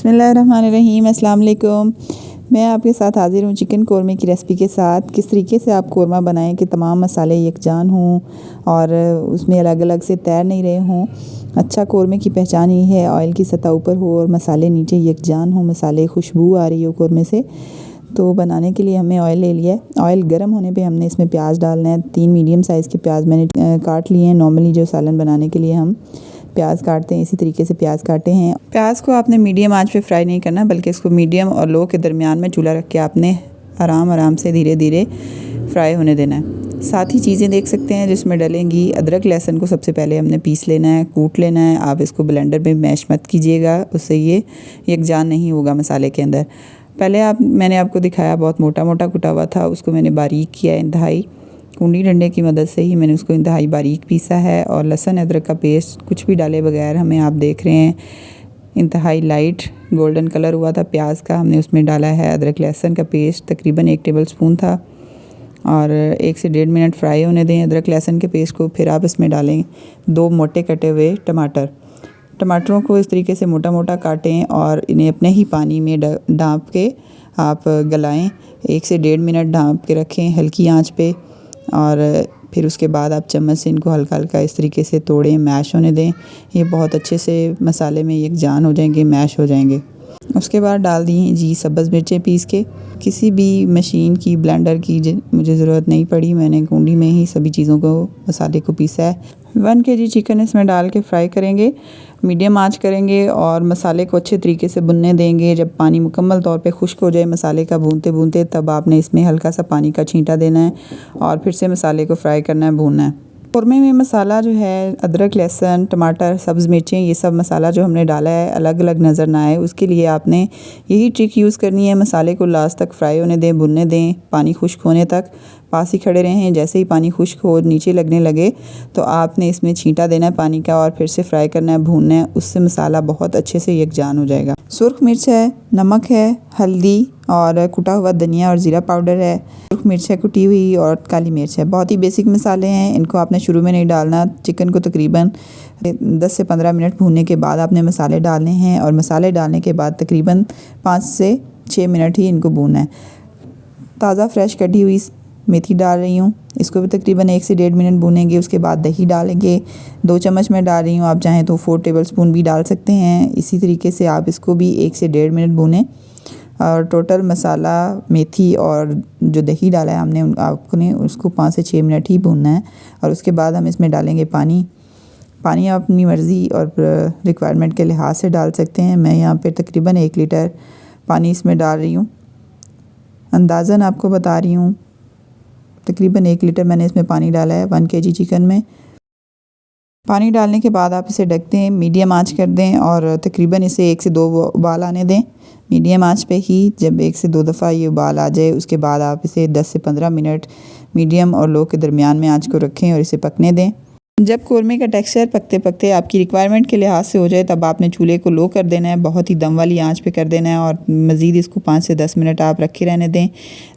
बिस्मिल्लाहिर्रहमानिर्रहीम। अस्सलाम वालेकुम। मैं आपके साथ हाज़िर हूँ चिकन कौरमे की रेसिपी के साथ। किस तरीके से आप कौरमा बनाएं कि तमाम मसाले यकजान हों और उसमें अलग अलग से तैर नहीं रहे हों। अच्छा कौरमे की पहचान ये है ऑयल की सतह ऊपर हो और मसाले नीचे यकजान हों, मसाले खुशबू आ रही हो कौरमे से। तो बनाने के लिए हमने ऑयल ले लिया है। ऑयल गर्म होने पे हमने इसमें प्याज डालना है। 3 मीडियम साइज़ के प्याज मैंने काट लिए हैं। नॉर्मली जो सालन बनाने के लिए हम प्याज काटते हैं इसी तरीके से प्याज काटे हैं। प्याज को आपने मीडियम आंच पे फ्राई नहीं करना, बल्कि इसको मीडियम और लो के दरमियान में चूल्हा रख के आपने आराम से धीरे धीरे फ्राई होने देना है। साथ ही चीज़ें देख सकते हैं जिसमें डलेंगी। अदरक लहसुन को सबसे पहले हमने पीस लेना है, कूट लेना है। आप इसको ब्लेंडर में मैश मत कीजिएगा, उससे ये यकजान नहीं होगा मसाले के अंदर। पहले मैंने आपको दिखाया बहुत मोटा मोटा कुटा हुआ था, उसको मैंने बारीक किया इंतहाई कूंडी डंडे की मदद से ही मैंने उसको इंतहाई बारीक पीसा है। और लहसुन अदरक का पेस्ट कुछ भी डाले बगैर हमें आप देख रहे हैं इंतहाई लाइट गोल्डन कलर हुआ था प्याज का, हमने उसमें डाला है अदरक लहसुन का पेस्ट तकरीबन 1 टेबलस्पून था। और 1 से 1.5 मिनट फ्राई होने दें अदरक लहसुन के पेस्ट को। फिर आप इसमें डालें 2 मोटे कटे हुए टमाटरों को इस तरीके से मोटा मोटा काटें और इन्हें अपने ही पानी में ढाँप के आप गलाएं। 1 से 1.5 मिनट ढाँप के रखें हल्की आंच पे। और फिर उसके बाद आप चम्मच से इनको हल्का हल्का इस तरीके से तोड़ें, मैश होने दें। ये बहुत अच्छे से मसाले में यकजान हो जाएंगे, मैश हो जाएंगे। उसके बाद डाल दी जी सब्ज़ मिर्चें पीस के। किसी भी मशीन की ब्लेंडर की मुझे ज़रूरत नहीं पड़ी, मैंने कूंडी में ही सभी चीज़ों को मसाले को पीसा है। 1 kg चिकन इसमें डाल के फ्राई करेंगे, मीडियम आंच करेंगे और मसाले को अच्छे तरीके से भुनने देंगे। जब पानी मुकम्मल तौर पे खुश्क हो जाए मसाले का भूनते भूनते, तब आपने इसमें हल्का सा पानी का छींटा देना है और फिर से मसाले को फ्राई करना है, भूनना है। कौरमे में मसाला जो है अदरक लहसुन टमाटर सब्ज़ मिर्चें ये सब मसाला जो हमने डाला है अलग अलग नज़र ना आए, उसके लिए आपने यही ट्रिक यूज़ करनी है। मसाले को लास्ट तक फ्राई होने दें, भुनने दें, पानी खुश्क होने तक पास ही खड़े रहें। जैसे ही पानी खुश्क हो नीचे लगने लगे तो आपने इसमें छींटा देना है पानी का और फिर से फ्राई करना है, भूनना है। उससे मसाला बहुत अच्छे से यकजान हो जाएगा। सुर्ख मिर्च है, नमक है, हल्दी और कुटा हुआ धनिया और ज़ीरा पाउडर है, सुर्ख मिर्च है कुटी हुई और काली मिर्च है। बहुत ही बेसिक मसाले हैं, इनको आपने शुरू में नहीं डालना। चिकन को तकरीबन 10 से 15 मिनट भूनने के बाद आपने मसाले डालने हैं और मसाले डालने के बाद तकरीबन 5 से 6 मिनट ही इनको भूनना है। ताज़ा फ्रेश कटी हुई मेथी डाल रही हूँ, इसको भी तकरीबन 1 से 1.5 मिनट भूनेंगे। उसके बाद दही डालेंगे, 2 चम्मच मैं डाल रही हूँ, आप चाहें तो 4 टेबलस्पून भी डाल सकते हैं। इसी तरीके से आप इसको भी 1 से 1.5 मिनट भूनें। और टोटल मसाला मेथी और जो दही डाला है हमने आपने उसको 5 से 6 मिनट ही भूनना है। और उसके बाद हम इसमें डालेंगे पानी आप अपनी मर्ज़ी और रिक्वायरमेंट के लिहाज से डाल सकते हैं। मैं यहाँ पे तकरीबन 1 लीटर पानी इसमें डाल रही हूँ, अंदाज़न आपको बता रही हूँ। तकरीबन 1 लीटर मैंने इसमें पानी डाला है 1 kg चिकन में। पानी डालने के बाद आप इसे ढक दें, मीडियम आंच कर दें और तकरीबन इसे 1 से 2 उबाल आने दें मीडियम आंच पे ही। जब 1 से 2 दफ़ा ये उबाल आ जाए उसके बाद आप इसे 10 से 15 मिनट मीडियम और लो के दरमियान में आंच को रखें और इसे पकने दें। जब कौरमे का टेक्सचर पकते पकते आपकी रिक्वायरमेंट के लिहाज से हो जाए, तब आपने चूल्हे को लो कर देना है, बहुत ही दम वाली आंच पे कर देना है और मज़ीद इसको 5 से 10 मिनट आप रखे रहने दें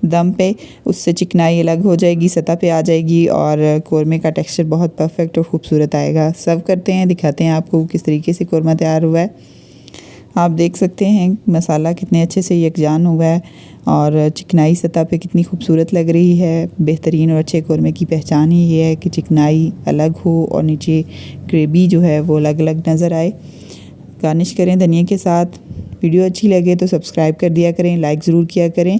दम पे। उससे चिकनाई अलग हो जाएगी, सतह पे आ जाएगी और कौरमे का टेक्सचर बहुत परफेक्ट और ख़ूबसूरत आएगा। सर्व करते हैं, दिखाते हैं आपको किस तरीके से कौरमा तैयार हुआ है। आप देख सकते हैं मसाला कितने अच्छे से यकजान हुआ है और चिकनाई सतह पे कितनी खूबसूरत लग रही है। बेहतरीन और अच्छे कौरमे की पहचान ही ये है कि चिकनाई अलग हो और नीचे ग्रेवी जो है वो अलग अलग नज़र आए। गार्निश करें धनिया के साथ। वीडियो अच्छी लगे तो सब्सक्राइब कर दिया करें, लाइक ज़रूर किया करें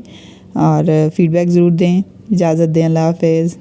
और फ़ीडबैक ज़रूर दें। इजाज़त दें, अल्लाह हाफ़िज़।